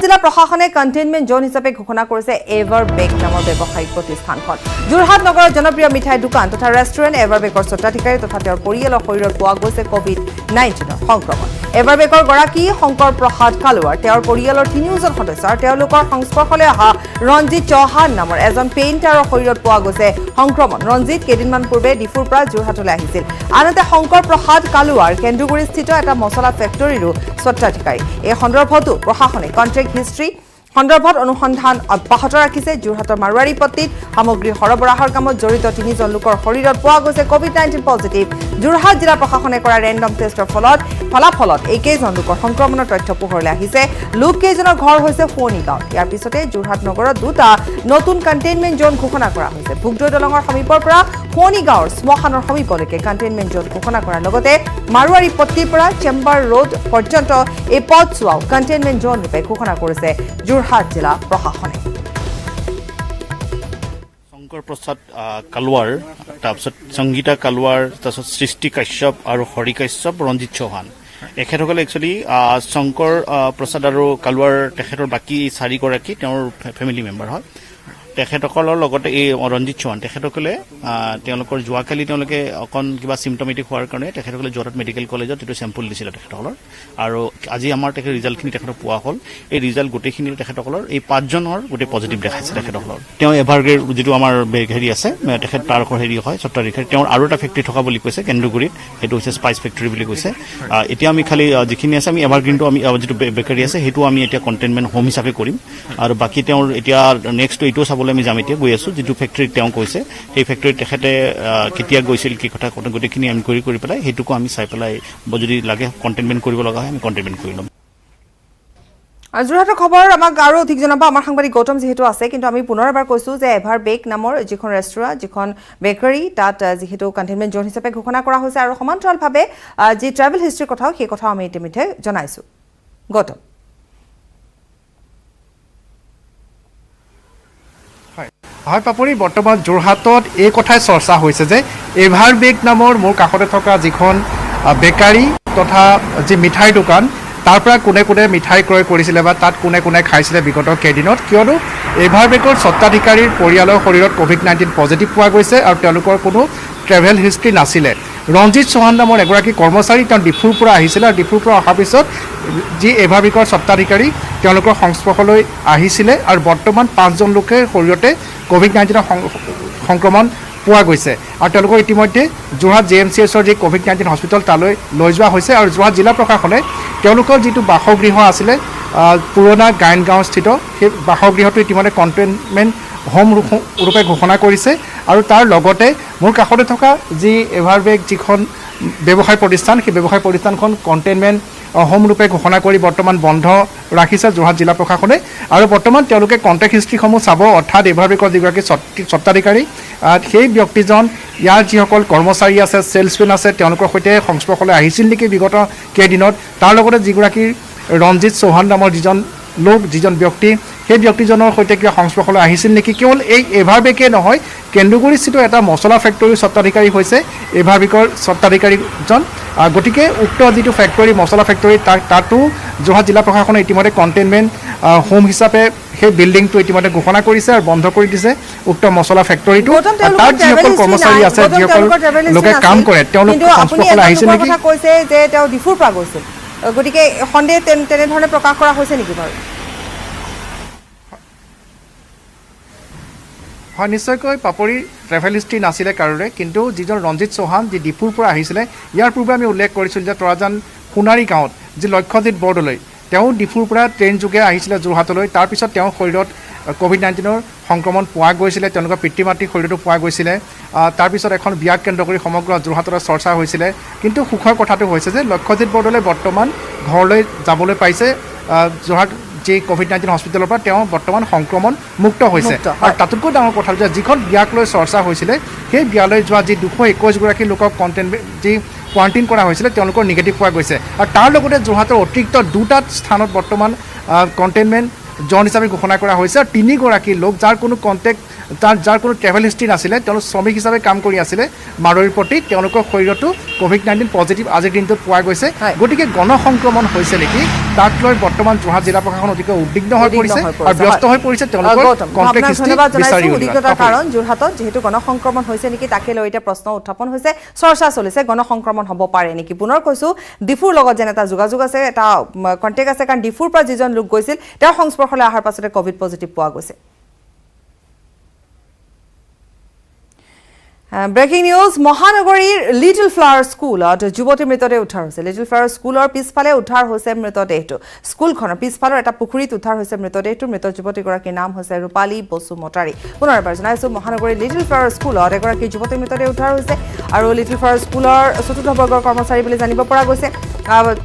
জিলা প্ৰশাসনে কণ্টেইনমেণ্ট জোন হিচাপে ঘোষণা কৰিছে এভাৰবেক নামৰ ব্যৱসায়িক প্ৰতিষ্ঠানখন। যোৰহাট নগৰৰ জনপ্ৰিয় মিঠাই দোকান তথা ৰেষ্টুৰেণ্ট এভাৰবেকৰ স্বত্বাধিকাৰী তথা তেওঁৰ পৰিয়ালৰ শৰীৰত পোৱা গৈছে COVID-19 সংক্ৰমণ। এভাৰবেকৰ গৰাকী শংকৰ প্ৰসাদ কালৱাৰ, তেওঁৰ পৰিয়ালৰ 3জন সদস্য আৰু তেওঁলোকৰ সংস্পৰ্শলৈ অহা ৰঞ্জিত চৌহান নামৰ এজন পেইণ্টাৰৰ শৰীৰত পোৱা গৈছে সংক্ৰমণ। ৰঞ্জিত কেইদিনমান পূৰ্বে ডিফুৰ পৰা যোৰহাটলৈ আহিছিল। আনহাতে শংকৰ প্ৰসাদ কালৱাৰ কেন্দুগুৰিস্থিত এটা মছলা ফেক্টৰীৰো স্বত্বাধিকাৰী। এই সন্দৰ্ভতো প্ৰশাসনে কণ্ট্ৰেক্ট হিষ্ট্ৰী সন্দৰ্ভত অনুসন্ধান অব্যাহত ৰাখিছে। যোৰহাটৰ মাৰোৱাৰী পট্টিত সামগ্ৰী সৰবৰাহৰ কামত জড়িত 3জন লোকৰ শৰীৰত পোৱা গৈছে COVID-19 পজিটিভ। যোৰহাট জিলা প্ৰশাসনে কৰা ৰেণ্ডম টেষ্টৰ ফলাফলত এইকেইজন লোকৰ সংক্ৰমণৰ তথ্য পোহৰলৈ আহিছে। লোককেইজনৰ ঘৰ হৈছে ফোনী গাঁও। ইয়াৰ পিছতে যোৰহাট নগৰত দুটা নতুন কণ্টেইনমেণ্ট জোন ঘোষণা কৰা হৈছে। ভোগদৈ দলঙৰ সমীপৰ পৰা ফোনী গাঁৱৰ শ্মশানৰ সমীপলৈকে কণ্টেইনমেণ্ট জোন ঘোষণা কৰাৰ লগতে মাৰোৱাৰী পট্টিৰ পৰা চেম্বাৰ ৰোড পৰ্যন্ত এই পথছোৱাও কণ্টেইনমেণ্ট জোন ৰূপে ঘোষণা কৰিছে যোৰহাট জিলা প্ৰশাসনে। শংকৰ প্ৰসাদ কালৱাৰ, তাৰপিছত সংগীতা কালৱাৰ, তাৰপিছত সৃষ্টি কাশ্যপ আৰু হৰি কাশ্যপ, ৰঞ্জিত চৌহান এখেতসকলে একচুৱেলি শংকৰ প্ৰসাদ আৰু কালৱাৰ তেখেতৰ বাকী 4গৰাকী তেওঁৰ ফেমিলি মেম্বাৰ হয়। তেখেতসকলৰ লগতে এই ৰঞ্জিত চৌহান তেখেতসকলে তেওঁলোকৰ যোৱাকালি তেওঁলোকে অকণ কিবা চিমটমেটিক হোৱাৰ কাৰণে তেখেতসকলে যোৰহাট মেডিকেল কলেজত এইটো চেম্পল দিছিলে তেখেতসকলৰ, আৰু আজি আমাৰ তেখেতৰ ৰিজাল্টখিনি তেখেতৰ পোৱা হ'ল। এই ৰিজাল্ট গোটেইখিনি তেখেতসকলৰ এই 5জনৰ গোটেই পজিটিভ দেখাইছে তেখেতসকলৰ। তেওঁ এভাৰগ্ৰেড যিটো আমাৰ হেৰি আছে তেখেত তাৰ হেৰি হয় স্বত্বাধিকাৰী, তেওঁৰ আৰু এটা ফেক্টৰী থকা বুলি কৈছে কেন্দুগুৰিত, সেইটো হৈছে স্পাইচ ফেক্টৰী বুলি কৈছে। এতিয়া আমি খালি যিখিনি আছে আমি এভাৰগ্ৰীণটো আমি যিটো বেকাৰী আছে সেইটো আমি এতিয়া কণ্টেইনমেণ্ট হোম হিচাপে কৰিম, আৰু বাকী তেওঁৰ এতিয়া নেক্সট এইটো চাবলৈ আমি যাম। এতিয়া গৈ আছোঁ যিটো ফেক্টৰীত তেওঁ কৈছে সেই ফেক্টৰীত তেখেতে কেতিয়া গৈছিল কি কথা গোটেইখিনি এনকুৱাৰী কৰি পেলাই সেইটোকো আমি চাই পেলাই যদি লাগে কণ্টেইনমেণ্ট কৰিব লগা হয় আমি কণ্টেইনমেণ্ট কৰি ল'ম। যোৰহাটৰ খবৰ আমাক আৰু অধিক জনাব আমাৰ সাংবাদিক গৌতম যিহেতু আছে, কিন্তু আমি পুনৰ এবাৰ কৈছোঁ যে এভাৰবেক নামৰ যিখন ৰেষ্টুৰেণ্ট যিখন বেকাৰী তাত যিহেতু কণ্টেইনমেণ্ট জোন হিচাপে ঘোষণা কৰা হৈছে আৰু সমান্তৰালভাৱে যি ট্ৰেভেল হিষ্ট্ৰীৰ কথাও সেই কথাও আমি ইতিমধ্যে জনাইছোঁ। গৌতম। হয় পাপৰি, বৰ্তমান যোৰহাটত এই কথাই চৰ্চা হৈছে যে এভাৰবেক নামৰ মোৰ কাষতে থকা যিখন বেকাৰী তথা যি মিঠাইৰ দোকান তাৰ পৰা কোনে কোনে মিঠাই ক্ৰয় কৰিছিলে বা তাত কোনে কোনে খাইছিলে বিগত কেইদিনত, কিয়নো এভাৰবেকৰ স্বত্বাধিকাৰীৰ পৰিয়ালৰ শৰীৰত COVID-19 পজিটিভ পোৱা গৈছে আৰু তেওঁলোকৰ কোনো ট্ৰেভেল হিষ্ট্ৰী নাছিলে। ৰঞ্জিত চৌহান নামৰ এগৰাকী কৰ্মচাৰী তেওঁ ডিফুৰ পৰা আহিছিলে আৰু ডিফুৰ পৰা অহাৰ পিছত যি এভাৰবেকৰ স্বত্বাধিকাৰী তেওঁলোকৰ সংস্পৰ্শলৈ আহিছিলে আৰু বৰ্তমান 5জন লোকে শৰীৰতে COVID-19 সংক্ৰমণ পোৱা গৈছে আৰু তেওঁলোকৰ ইতিমধ্যে যোৰহাট JMCHৰ যি COVID-19 হস্পিটেল তালৈ লৈ যোৱা হৈছে। আৰু যোৰহাট জিলা প্ৰশাসনে তেওঁলোকৰ যিটো বাসগৃহ আছিলে পুৰণা গায়নগাঁও স্থিত সেই বাসগৃহটো ইতিমধ্যে কণ্টেইনমেণ্ট হোম ৰূপে ঘোষণা কৰিছে। আৰু তাৰ লগতে মোৰ কাষতে থকা যি এভাৰবেক যিখন ব্যৱসায় প্ৰতিষ্ঠান সেই ব্যৱসায় প্ৰতিষ্ঠানখন কণ্টেইনমেণ্ট হোম ৰূপে ঘোষণা কৰি বৰ্তমান বন্ধ ৰাখিছে যোৰহাট জিলা প্ৰশাসনে। আৰু বৰ্তমান তেওঁলোকে কণ্টেক্ট হিষ্ট্ৰীসমূহ চাব, অৰ্থাৎ এভাৰবেকৰ যিগৰাকী স্বত্বাধিকাৰী সেই ব্যক্তিজন ইয়াৰ যিসকল কৰ্মচাৰী আছে ছেলছমেন আছে তেওঁলোকৰ সৈতে সংস্পৰ্শলৈ আহিছিল নেকি বিগত কেইদিনত, তাৰ লগতে যিগৰাকী ৰঞ্জিত চৌহান নামৰ যিজন ব্যক্তি সেই ব্যক্তিজনৰ সৈতে কিবা সংস্পৰ্শলৈ আহিছিল নেকি। কেৱল এই এভাৰবেকে নহয়, কেন্দুগুৰিস্থিত এটা মছলা ফেক্টৰীৰ স্বত্বাধিকাৰী হৈছে এভাৰবেকৰ স্বত্বাধিকাৰীজন। গতিকে উক্ত যিটো ফেক্টৰী মছলা ফেক্টৰী তাতো যোৰহাট জিলা প্ৰশাসনে ইতিমধ্যে কণ্টেইনমেণ্ট হোম হিচাপে সেই বিল্ডিংটো ইতিমধ্যে ঘোষণা কৰিছে আৰু বন্ধ কৰি দিছে উক্ত মছলা ফেক্টৰীটো। তাত যিসকল কৰ্মচাৰী আছে যিসকল লোকে কাম কৰে তেওঁলোক সংস্পৰ্শলৈ আহিছিল নেকি কৈছে যে তেওঁ ডিফুৰ পৰা গৈছিল, গতিকে সন্দেহ তেনেধৰণে প্ৰকাশ কৰা হৈছে নেকি বাৰু? হয়, নিশ্চয়কৈ পাপৰি ট্ৰেভেল হিষ্ট্ৰী নাছিলে কাৰোৰে, কিন্তু যিজন ৰঞ্জিত চৌহান যি ডিফুৰ পৰা আহিছিলে ইয়াৰ পূৰ্বে আমি উল্লেখ কৰিছিলোঁ যে তৰাজান সোণাৰী গাঁৱত যি লক্ষ্যজিৎ বৰদলৈ তেওঁ ডিফুৰ পৰা ট্ৰেইন যোগে আহিছিলে যোৰহাটলৈ। তাৰপিছত তেওঁৰ শৰীৰত COVID-19 সংক্ৰমণ পোৱা গৈছিলে, তেওঁলোকৰ পিতৃ মাতৃৰ শৰীৰতো পোৱা গৈছিলে। তাৰপিছত এখন বিয়াক কেন্দ্ৰ কৰি সমগ্ৰ যোৰহাটত চৰ্চা হৈছিলে। কিন্তু সুখৰ কথাটো হৈছে যে লক্ষ্যজিৎ বৰদলৈ বৰ্তমান ঘৰলৈ যাবলৈ পাইছে। যোৰহাট যি COVID-19 হস্পিটেলৰ পৰা তেওঁ বৰ্তমান সংক্ৰমণ মুক্ত হৈছে। আৰু তাতোতকৈ ডাঙৰ কথা যে যিখন বিয়াক লৈ চৰ্চা হৈছিলে সেই বিয়ালৈ যোৱা যি 221গৰাকী লোকক যি কোৱাৰেণ্টাইন কৰা হৈছিলে তেওঁলোকৰ নিগেটিভ পোৱা গৈছে। আৰু তাৰ লগতে যোৰহাটৰ অতিৰিক্ত দুটা স্থানত বৰ্তমান কণ্টেইনমেণ্ট জন হিচাপে ঘোষণা কৰা হৈছে। আৰু 3গৰাকী লোক যাৰ কোনো কণ্টেক্ট যাৰ কোনো ট্ৰেভেল হিষ্ট্ৰী নাছিলে, তেওঁলোক শ্ৰমিক হিচাপে কাম কৰি আছিলে মাৰোৱাৰী পট্টিত, তেওঁলোকৰ শৰীৰতো COVID-19 পজিটিভ আজিৰ দিনটোত পোৱা গৈছে। গতিকে গণ সংক্ৰমণ হৈছে নেকি তাক লৈ বৰ্তমান যোৰহাট জিলা প্ৰশাসন অতিকৈ উদ্বিগ্ন হৈ পৰিছে আৰু ব্যস্ত হৈ পৰিছে তেওঁলোকৰ কনফ্লিক্ট হিষ্ট্ৰী বিচাৰি উলিওৱাত। কাৰণ যোৰহাটত যিহেতু গণসংক্ৰমণ হৈছে নেকি তাকে লৈ এতিয়া প্ৰশ্ন উত্থাপন হৈছে, চৰ্চা চলিছে গণসংক্ৰমণ হ'ব পাৰে নেকি। পুনৰ কৈছোঁ ডিফুৰ লগত যেন এটা যোগাযোগ আছে, এটা কণ্টেক্ট আছে, কাৰণ ডিফুৰ পৰা যিজন লোক গৈছিল তেওঁৰ সংস্পৰ্শলৈ অহাৰ পাছতে ক'ভিড পজিটিভ পোৱা গৈছে। ব্ৰেকিং নিউজ, মহানগৰীৰ লিটল ফ্লাৱাৰ স্কুলত যুৱতীৰ মৃতদেহ উদ্ধাৰ হৈছে। লিটল ফ্লাৱাৰ স্কুলৰ পিছফালে উদ্ধাৰ হৈছে মৃতদেহটো। স্কুলখনৰ পিছফালৰ এটা পুখুৰীত উদ্ধাৰ হৈছে মৃতদেহটো। মৃত যুৱতীগৰাকীৰ নাম হৈছে ৰূপালী বসুমতাৰী। পুনৰ এবাৰ জনাইছোঁ, মহানগৰীৰ লিটল ফ্লাৱাৰ স্কুলত এগৰাকী যুৱতীৰ মৃতদেহ উদ্ধাৰ হৈছে আৰু লিটল ফ্লাৱাৰ স্কুলৰ চতুৰ্থ বৰ্গৰ কৰ্মচাৰী বুলি জানিব পৰা গৈছে।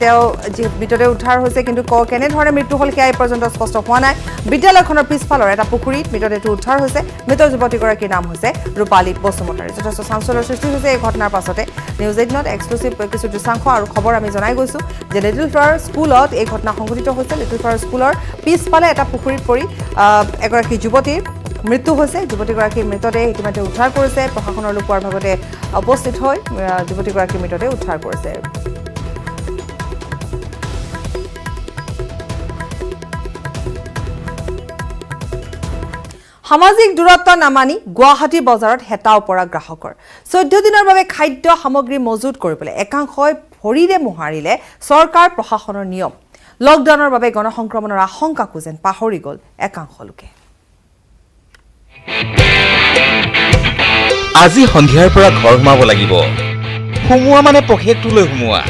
তেওঁ যি মৃতদেহ উদ্ধাৰ হৈছে, কিন্তু কেনেধৰণে মৃত্যু হ'ল সেয়া এই পৰ্যন্ত স্পষ্ট হোৱা নাই। বিদ্যালয়খনৰ পিছফালৰ এটা পুখুৰীত মৃতদেহটো উদ্ধাৰ হৈছে। মৃত যুৱতীগৰাকীৰ নাম হৈছে ৰূপালী বসুমতাৰী। যথেষ্ট চাঞ্চল্যৰ সৃষ্টি হৈছে এই ঘটনাৰ পাছতে। নিউজ 18ত এক্সক্লুচিভ কিছু দৃশ্যাংশ আৰু খবৰ আমি জনাই গৈছোঁ যে লিটল ফ্লাৱাৰ স্কুলত এই ঘটনা সংঘটিত হৈছে। লিটল ফ্লাৱাৰ স্কুলৰ পিছফালে এটা পুখুৰীত পৰি এগৰাকী যুৱতীৰ মৃত্যু হৈছে। যুৱতীগৰাকীৰ মৃতদেহ ইতিমধ্যে উদ্ধাৰ কৰিছে। প্ৰশাসনৰ লোক পোৱাৰ ভাগতে উপস্থিত হৈ যুৱতীগৰাকীৰ মৃতদেহ উদ্ধাৰ কৰিছে। সামাজিক দূৰত্ব নামানি গুৱাহাটী বজাৰত হেতাও পৰা গ্ৰাহকৰ। 14 দিনৰ বাবে খাদ্য সামগ্ৰী মজুত কৰিবলৈ একাংশই ভৰিৰে মোহাৰিলে চৰকাৰ প্ৰশাসনৰ নিয়ম। লকডাউনৰ বাবে গণসংক্ৰমণৰ আশংকাকো যেন পাহৰি গ'ল একাংশ লোকে। আজি সন্ধিয়াৰ পৰা ঘৰ সোমাব লাগিব। সোমোৱা মানে পকেটটো লৈ সোমোৱা।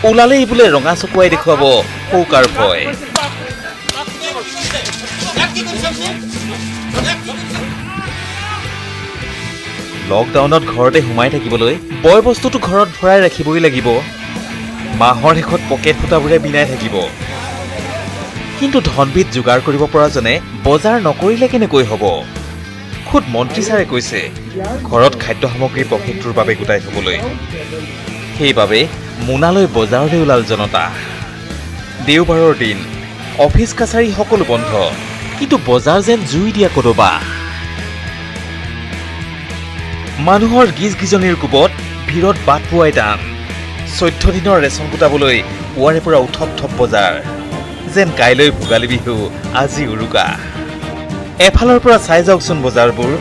ওলালেই বোলে ৰঙা চকুৱাই দেখুৱাব সৌকাৰ ভয়। লকডাউনত ঘৰতে সোমাই থাকিবলৈ বয় বস্তুটো ঘৰত ভৰাই ৰাখিবই লাগিব। মাহৰ শেষত পকেট ফুটাবোৰে বিনাই থাকিব। কিন্তু ধনবিধ যোগাৰ কৰিব পৰাজনে বজাৰ নকৰিলে কেনেকৈ হ'ব? খুদ মন্ত্ৰী ছাৰে কৈছে ঘৰত খাদ্য সামগ্ৰী পকেটটোৰ বাবে গোটাই থবলৈ। সেইবাবে মোনালৈ বজাৰলৈ ওলাল জনতা। দেওবাৰৰ দিন, অফিচ কাছাৰী সকলো বন্ধ, কিন্তু বজাৰ যেন জুই দিয়া কদবা। মানুহৰ গিজগিজনিৰ কোবত ভিৰত বাট পোৱাই টান। 14 দিনৰ ৰেচন গোটাবলৈ পুৱাৰে পৰা উঠপ থপ বজাৰ। যেন কাইলৈ ভোগালী বিহু, আজি উৰুকা। এফালৰ পৰা চাই যাওকচোন বজাৰবোৰ।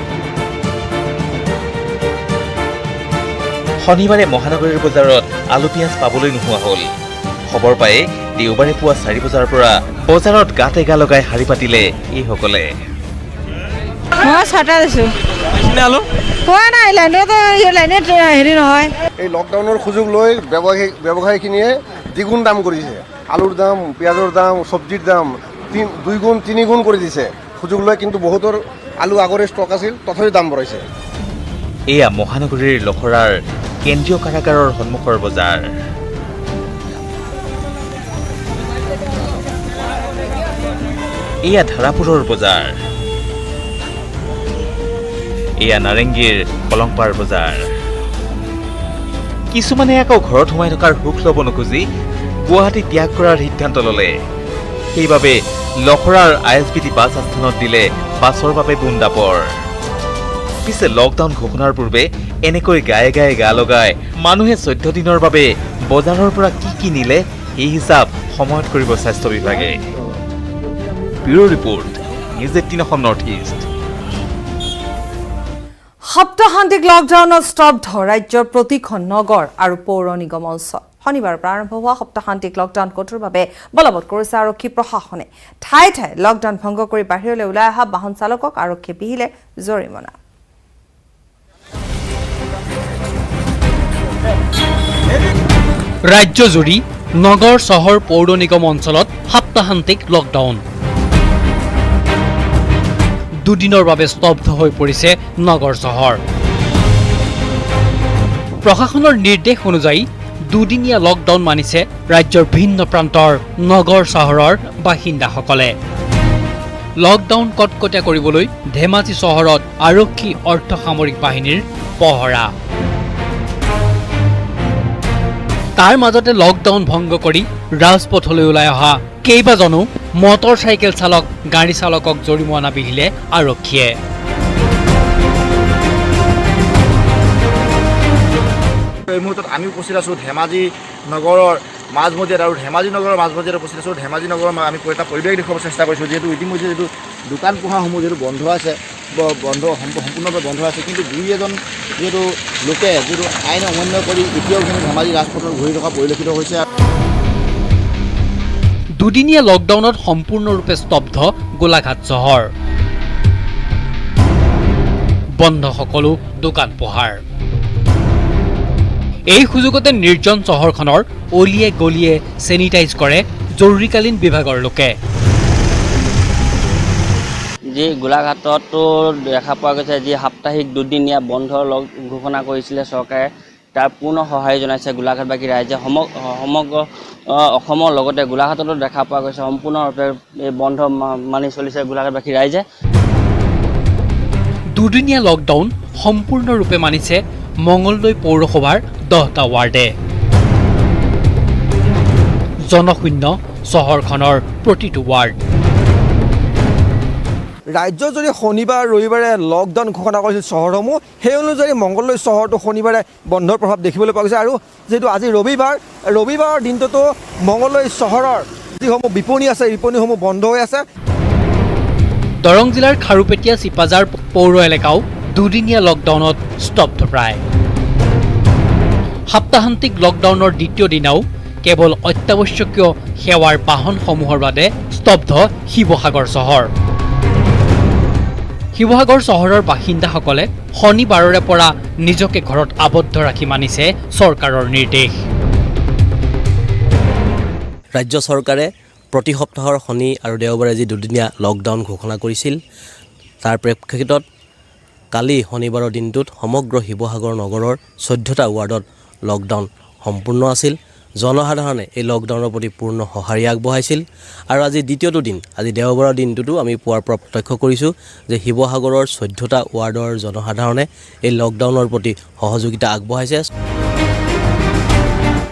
শনিবাৰে মহানগৰীৰ বজাৰত আলু পিঁয়াজ পাবলৈ নোহোৱা হ'ল। খবৰ পায়ে দেওবাৰে পুৱা 4 বজাৰ পৰা বজাৰত গাতে গা লগাই শাৰী পাতিলে এইসকলে। মই 6টা দিছোঁ। পোৱা নাই, লাইনত হেৰি নহয়। এই লকডাউনৰ সুযোগ লৈ ব্যৱসায়ীখিনিয়ে দ্বিগুণ দাম কৰিছে। আলুৰ দাম, পিঁয়াজৰ দাম, চব্জিৰ দাম 2 গুণ 3 গুণ কৰি দিছে সুযোগ লৈ। কিন্তু বহুতৰ আলু আগৰে ষ্টক আছিল, তথাপি দাম বঢ়াইছে। এয়া মহানগৰীৰ লখৰাৰ কেন্দ্ৰীয় কাৰাগাৰৰ সন্মুখৰ বজাৰ। এয়া ধাৰাপুৰৰ বজাৰ। এয়া নাৰেংগীৰ কলংপাৰ বজাৰ। কিছুমানে আকৌ ঘৰত সোমাই থকাৰ সুখ ল'ব নোখোজি গুৱাহাটী ত্যাগ কৰাৰ সিদ্ধান্ত ল'লে। সেইবাবে লখৰাৰ ISBT বাছ আস্থানত দিলে বাছৰ বাবে বুন্দাপৰ। পিছে লকডাউন ঘোষণাৰ পূৰ্বে এনেকৈ গায়ে গায়ে গা লগাই মানুহে 14 দিনৰ বাবে বজাৰৰ পৰা কি নিলে এই হিচাপ সময়ত কৰিব স্বাস্থ্য বিভাগে। Bureau report, news 18 Assam north east. সপ্তাহান্তিক লকডাউনত স্তব্ধ ৰাজ্যৰ প্ৰতিখন নগৰ আৰু পৌৰ নিগম অঞ্চল। শনিবাৰৰ পৰা আৰম্ভ হোৱা সপ্তাহান্তিক লকডাউন কঠোৰভাৱে বলবৎ কৰিছে আৰক্ষী প্ৰশাসনে। ঠায়ে ঠায়ে লকডাউন ভংগ কৰি বাহিৰলৈ ওলাই অহা বাহন চালকক আৰক্ষীয়ে বিহিলে জৰিমনা। ৰাজ্যজুৰি নগৰ চহৰ পৌৰ নিগম অঞ্চলত সপ্তাহান্তিক লকডাউন। দুদিনৰ বাবে স্তব্ধ হৈ পৰিছে নগৰ চহৰ। প্ৰশাসনৰ নিৰ্দেশ অনুযায়ী দুদিনীয়া লকডাউন মানিছে ৰাজ্যৰ ভিন্ন প্ৰান্তৰ নগৰ চহৰৰ বাসিন্দাসকলে। লকডাউন কটকটীয়া কৰিবলৈ ধেমাজি চহৰত আৰক্ষী অৰ্ধসামৰিক বাহিনীৰ পহৰা। তাৰ মাজতে লকডাউন ভংগ কৰি ৰাজপথলৈ ওলাই অহা কেইবাজনো মটৰ চাইকেল চালক, গাড়ী চালকক জৰিমনা বিহিলে আৰক্ষীয়ে। এই মুহূৰ্তত আমি উপস্থিত আছোঁ ধেমাজি নগৰৰ মাজমজিয়াত আৰু ধেমাজি নগৰৰ মাজমজিয়াত উপস্থিত আছোঁ। ধেমাজি নগৰৰ আমি এটা পৰিৱেশ দেখুৱাব চেষ্টা কৰিছোঁ, যিহেতু ইতিমধ্যে যিটো দোকান পোহাৰসমূহ যিহেতু বন্ধ আছে, সম্পূৰ্ণৰূপে বন্ধ আছে, কিন্তু দুই এজন যিহেতু লোকে যিটো আইন অমান্য কৰি এতিয়াও কিন্তু ধেমাজি ৰাজপথত ঘূৰি থকা পৰিলক্ষিত হৈছে। দুদিনীয়া লকডাউনত সম্পূৰ্ণৰূপে স্তব্ধ গোলাঘাট চহৰ, বন্ধ সকলো দোকান পোহাৰ। এই সুযোগতে নিৰ্জন চহৰখনৰ অলিয়ে গলিয়ে চেনিটাইজ কৰে জৰুৰীকালীন বিভাগৰ লোকে। যি গোলাঘাটতো দেখা পোৱা গৈছে, যি সাপ্তাহিক দুদিনীয়া বন্ধ ঘোষণা কৰিছিলে চৰকাৰে, তাৰ পূৰ্ণ সঁহাৰি জনাইছে গোলাঘাটবাসী ৰাইজে। সমগ্ৰ অসমৰ লগতে গোলাঘাটতো দেখা পোৱা গৈছে সম্পূৰ্ণৰূপে বন্ধ মানি চলিছে গোলাঘাটবাসী ৰাইজে। দুদিনীয়া লকডাউন সম্পূৰ্ণৰূপে মানিছে মঙলদৈ পৌৰসভাৰ 10টা ৱাৰ্ডে। জনশূন্য চহৰখনৰ প্ৰতিটো ৱাৰ্ড। ৰাজ্যত যদি শনিবাৰ ৰবিবাৰে লকডাউন ঘোষণা কৰিছিল চহৰসমূহ, সেই অনুযায়ী মংগলদৈ চহৰটো শনিবাৰে বন্ধৰ প্ৰভাৱ দেখিবলৈ পোৱা গৈছে। আৰু যিহেতু আজি ৰবিবাৰৰ দিনটোতো মংগলদৈ চহৰৰ যিসমূহ বিপণী আছে, বিপণীসমূহ বন্ধ হৈ আছে। দৰং জিলাৰ খাৰুপেটীয়া চিপাজাৰ পৌৰ এলেকাও দুদিনীয়া লকডাউনত স্তব্ধ প্ৰায়। সাপ্তাহান্তিক লকডাউনৰ দ্বিতীয় দিনাও কেৱল অত্যাৱশ্যকীয় সেৱাৰ বাহনসমূহৰ বাবে স্তব্ধ শিৱসাগৰ চহৰ। শিৱসাগৰ চহৰৰ বাসিন্দাসকলে শনিবাৰৰে পৰা নিজকে ঘৰত আবদ্ধ ৰাখি মানিছে চৰকাৰৰ নিৰ্দেশ। ৰাজ্য চৰকাৰে প্ৰতি সপ্তাহৰ শনি আৰু দেওবাৰে যি দুদিনীয়া লকডাউন ঘোষণা কৰিছিল, তাৰ প্ৰেক্ষিতত কালি শনিবাৰৰ দিনটোত সমগ্ৰ শিৱসাগৰ নগৰৰ 14টা ৱাৰ্ডত লকডাউন সম্পূৰ্ণ আছিল। জনসাধাৰণে এই লকডাউনৰ প্ৰতি পূৰ্ণ সঁহাৰি আগবঢ়াইছিল। আৰু আজি দ্বিতীয়টো দিন, আজি দেওবাৰৰ দিনটোতো আমি পুৱাৰ পৰা প্ৰত্যক্ষ কৰিছোঁ যে শিৱসাগৰৰ 14টা ৱাৰ্ডৰ জনসাধাৰণে এই লকডাউনৰ প্ৰতি সহযোগিতা আগবঢ়াইছে।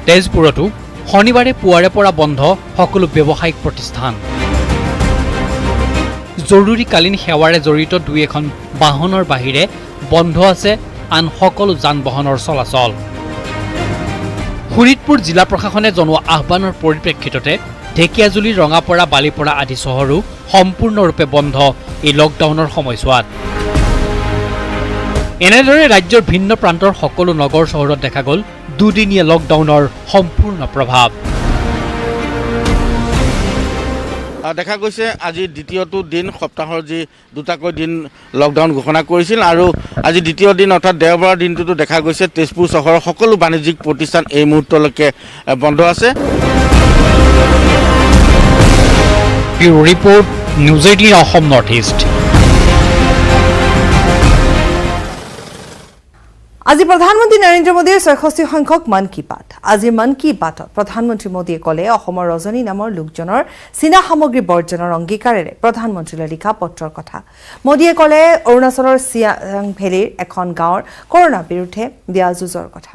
তেজপুৰতো শনিবাৰে পুৱাৰে পৰা বন্ধ সকলো ব্যৱসায়িক প্ৰতিষ্ঠান। জৰুৰীকালীন সেৱাৰে জড়িত দুই এখন বাহনৰ বাহিৰে বন্ধ আছে আন সকলো যান বাহনৰ চলাচল। শোণিতপুৰ জিলা প্ৰশাসনে জনোৱা আহ্বানৰ পৰিপ্ৰেক্ষিততে ঢেকিয়াজুলি, ৰঙাপৰা, বালিপৰা আদি চহৰো সম্পূৰ্ণৰূপে বন্ধ এই লকডাউনৰ সময়ছোৱাত। এনেদৰে ৰাজ্যৰ ভিন্ন প্ৰান্তৰ সকলো নগৰ চহৰত দেখা গ'ল দুদিনীয়া লকডাউনৰ সম্পূৰ্ণ প্ৰভাৱ। দেখা গৈছে আজি দ্বিতীয়টো দিন, সপ্তাহৰ যি দুটাকৈ দিন লকডাউন ঘোষণা কৰিছিল, আৰু আজি দ্বিতীয় দিন অৰ্থাৎ দেওবাৰৰ দিনটোতো দেখা গৈছে তেজপুৰ চহৰৰ সকলো বাণিজ্যিক প্ৰতিষ্ঠান এই মুহূৰ্তলৈকে বন্ধ আছে। Bureau report, news 18 Assam north east. আজি প্ৰধানমন্ত্ৰী নৰেন্দ্ৰ মোদীৰ 66 সংখ্যক মন কী বাত। আজিৰ মন কী বাতত প্ৰধানমন্ত্ৰী মোদীয়ে ক'লে অসমৰ ৰজনী নামৰ লোকজনৰ চীনা সামগ্ৰী বৰ্জনৰ অংগীকাৰেৰে প্ৰধানমন্ত্ৰীলৈ লিখা পত্ৰৰ কথা। মোদীয়ে ক'লে অৰুণাচলৰ চিয়াং ভেলীৰ এখন গাঁৱৰ কৰোনাৰ বিৰুদ্ধে দিয়া যুঁজৰ কথা।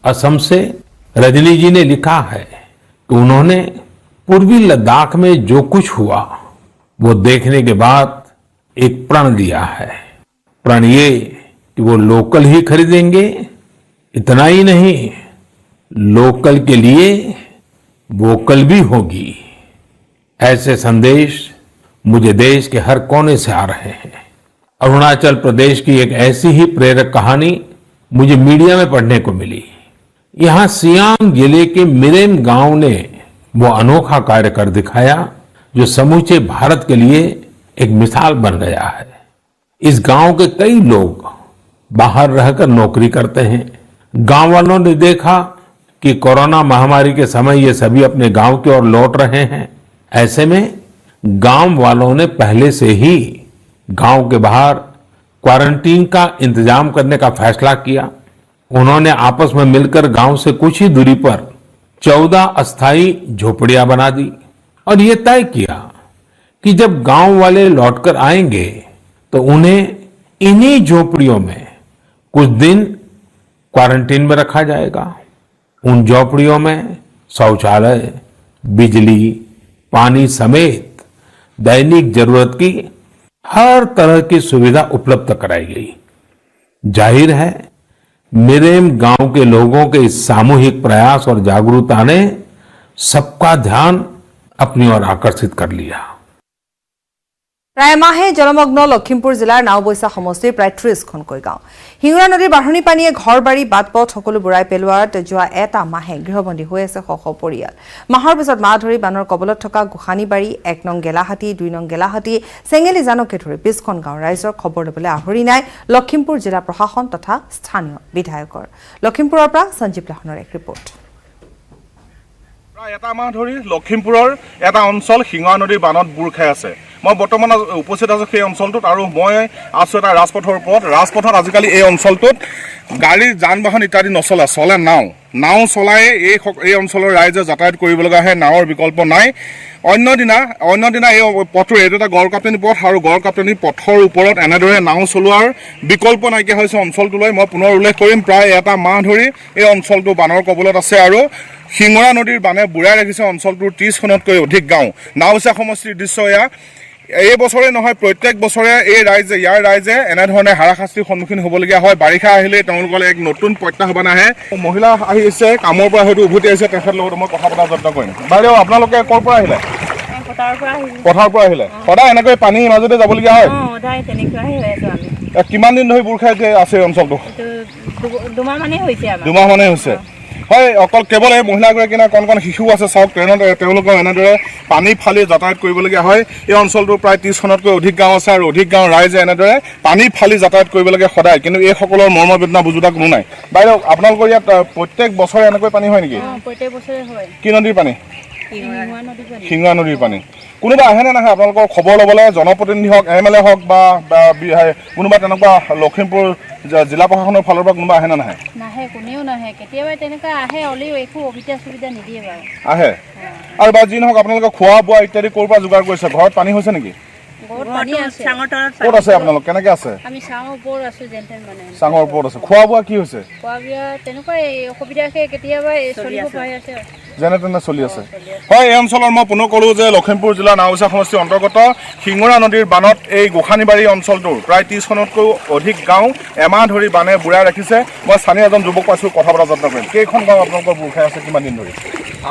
असम से रजनी जी ने लिखा है कि उन्होंने पूर्वी लद्दाख में जो कुछ हुआ वो देखने के बाद एक प्रण लिया है। प्रण ये कि वो लोकल ही खरीदेंगे, इतना ही नहीं लोकल के लिए वोकल भी होगी। ऐसे संदेश मुझे देश के हर कोने से आ रहे हैं। अरुणाचल प्रदेश की एक ऐसी ही प्रेरक कहानी मुझे मीडिया में पढ़ने को मिली। यहां सियांग जिले के मिरेन गांव ने वो अनोखा कार्य कर दिखाया जो समूचे भारत के लिए एक मिसाल बन गया है। इस गांव के कई लोग बाहर रहकर नौकरी करते हैं। गांव वालों ने देखा कि कोरोना महामारी के समय ये सभी अपने गांव की ओर लौट रहे हैं। ऐसे में गांव वालों ने पहले से ही गांव के बाहर क्वारंटीन का इंतजाम करने का फैसला किया। उन्होंने आपस में मिलकर गांव से कुछ ही दूरी पर 14 अस्थायी झोपड़ियां बना दी और ये तय किया कि जब गांव वाले लौटकर आएंगे तो उन्हें इन्हीं झोपड़ियों में कुछ दिन क्वारंटीन में रखा जाएगा। उन झोपड़ियों में शौचालय, बिजली, पानी समेत दैनिक जरूरत की हर तरह की सुविधा उपलब्ध कराई गई। जाहिर है मिरेम गांव के लोगों के इस सामूहिक प्रयास और जागरूकता ने सबका ध्यान अपनी ओर आकर्षित कर लिया। প্ৰায় মাহে জলমগ্ন লখিমপুৰ জিলাৰ নাওবৈচা সমষ্টিৰ প্ৰায় 30খনকৈ গাঁও। হিঙৰা নদীৰ বাঢ়নি পানীয়ে ঘৰ বাৰী বাট পথ সকলো বুৰাই পেলোৱাত যোৱা এটা মাহে গৃহবন্দী হৈ আছে শ শ পৰিয়াল। মাহৰ পিছত মাহ ধৰি বানৰ কবলত থকা গোসানীবাৰী 1 নং গেলাহাটী 2 নং গেলাহাটী চেঙেলি জানকে ধৰি 20খন গাঁও ৰাইজৰ খবৰ ল'বলৈ আহৰি নাই লখিমপুৰ জিলা প্ৰশাসন তথা স্থানীয় বিধায়কৰ। লখিমপুৰৰ পৰা সঞ্জীৱ লাহনৰ এক ৰিপৰ্ট। প্ৰায় এটা মাহ ধৰি লখিমপুৰৰ এটা অঞ্চল হিঙৰা নদীৰ বানত বুৰ খাই আছে। মই বৰ্তমান উপস্থিত আছো সেই অঞ্চলটোত আৰু মই আছো এটা ৰাজপথৰ ওপৰত। ৰাজপথত আজিকালি এই অঞ্চলটোত গাড়ী যান বাহন ইত্যাদি নচলে, চলে নাও চলাই এই অঞ্চলৰ ৰাইজে যাতায়াত কৰিব লগা হয়। নাৱৰ বিকল্প নাই। অন্য দিনা এই পথটোৰ এইটো এটা গড় কাপ্তানি পথ আৰু গড় কাপ্তানি পথৰ ওপৰত এনেদৰে নাও চলোৱাৰ বিকল্প নাইকিয়া হৈছে অঞ্চলটোলৈ। মই পুনৰ উল্লেখ কৰিম প্ৰায় এটা মাহ ধৰি এই অঞ্চলটো বানৰ কবলত আছে আৰু হিঙৰা নদীৰ বানে বুৰাই ৰাখিছে অঞ্চলটোৰ 30খনতকৈ অধিক গাঁও। নাওবৈচা সমষ্টিৰ দৃশ্য এয়া। এই বছৰে নহয় প্ৰত্যেক বছৰে ইয়াৰ ৰাইজে এনেধৰণে হাৰাশাস্তিৰ সন্মুখীন হ'বলগীয়া হয়। বাৰিষা আহিলে তেওঁলোকলৈ এক নতুন প্ৰত্যাহ্বান আহে। মহিলা আহিছে কামৰ পৰা হয়তো উভতি আহিছে, তেখেতৰ লগত মই কথা পতাৰ যত্ন কৰিম। বাইদেউ আপোনালোকে ক'ৰ পৰা আহিলে? পথাৰৰ পৰা আহিলে। সদায় এনেকৈ পানীৰ মাজতে যাবলগীয়া হয়? কিমান দিন ধৰি বুৰ খাই আছে অঞ্চলটো? 2 মাহ মানে হৈছে। 2 মাহ মানে হৈছে। হয়, অকল কেৱল এই মহিলাগৰাকী নাই, কণ শিশু আছে। চাওক ট্ৰেইনত তেওঁলোকৰ এনেদৰে পানী ফালি যাতায়াত কৰিবলগীয়া হয়। এই অঞ্চলটোৰ প্ৰায় 30খনতকৈ অধিক গাঁও আছে আৰু অধিক গাঁও ৰাইজে এনেদৰে পানী ফালি যাতায়াত কৰিব লাগে সদায়। কিন্তু এইসকলৰ মৰ্ম বেদনা বুজোতা কোনো নাই। বাইদেউ আপোনালোকৰ ইয়াত প্ৰত্যেক বছৰে এনেকৈ পানী হয় নেকি? প্ৰত্যেক বছৰে হয়। কি নদীৰ পানী? হিঙৰা নদীৰ পানী। কোনোবা আহেনে নাহে আপোনালোকৰ খবৰ ল'বলৈ? জনপ্ৰতিনিধি হওক, MLA হওক বা কোনোবা তেনেকুৱা লখিমপুৰ জিলা প্ৰশাসনৰ ফালৰ পৰা কোনোবা আহে নে নাহে? নাহে, কোনেও নাহে। কেতিয়াবা তেনেকুৱা আহে, হ'লেও একো সুবিধা নিদিয়ে বাৰু। আহে আৰু বা যি নহওক আপোনালোকে খোৱা বোৱা ইত্যাদি ক'ৰ পৰা যোগাৰ কৰিছে? ঘৰত পানী হৈছে নেকি? ক'ত আছে আপোনালোক? কেনেকে আছে? আমি চাঙৰ ওপৰত আছো, যেনতেন মানে। চাঙৰ ওপৰত আছে। খোৱা বোৱা কি হৈছে? খোৱা বোৱা তেনেকুৱা অসুবিধা আছে, কেতিয়াবা চলিব পাই আছে, যেনে তেনে চলি আছে। হয়, এই অঞ্চলৰ মই পুনৰ ক'লো যে লখিমপুৰ জিলাৰ নাওবৈচা সমষ্টিৰ অন্তৰ্গত হিঙৰা নদীৰ বানত এই গোসানীবাৰী অঞ্চলটোৰ প্ৰায় 30খনতকৈ অধিক গাঁও এমাহ ধৰি বানে বুৰাই ৰাখিছে। মই স্থানীয় এজন যুৱক পাইছোঁ, কথা পতাৰ যত্ন কৰিম। কেইখন গাঁও আপোনালোকৰ বুৰ খাই আছে কিমান দিন ধৰি?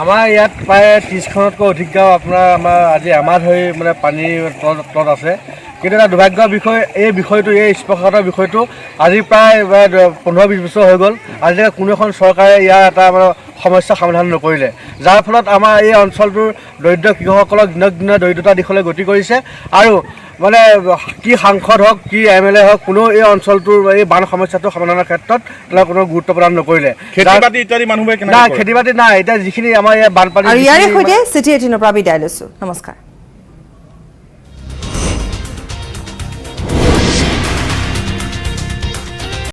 আমাৰ ইয়াত প্ৰায় 30খনতকৈ অধিক গাঁও আমাৰ আজি এমাহ ধৰি মানে পানীৰ তলত আছে। কিন্তু এটা দুৰ্ভাগ্যৰ বিষয়, এই স্পৰ্শকাতৰ বিষয়টো আজি প্ৰায় 15-20 বছৰ হৈ গ'ল। আজিলৈকে কোনো এখন চৰকাৰে ইয়াৰ এটা সমস্যা সমাধান নকৰিলে, যাৰ ফলত আমাৰ এই অঞ্চলটোৰ দৰিদ্ৰ কৃষকসকলক দিনক দিনে দৰিদ্ৰতা দিশলৈ গতি কৰিছে। আৰু মানে কি সাংসদ হওক, কি MLA হওক, কোনেও এই অঞ্চলটোৰ এই বান সমস্যাটো সমাধানৰ ক্ষেত্ৰত তেওঁলোকে কোনো গুৰুত্ব প্ৰদান নকৰিলে। খেতি-বাতি ইত্যাদি মানুহে খেতি-বাতি নাই। এতিয়া যিখিনি আমাৰ ইয়াত বানপানী। ইয়াৰে সৈতে চিটি 18ৰ পৰা বিদায় লৈছো। নমস্কাৰ।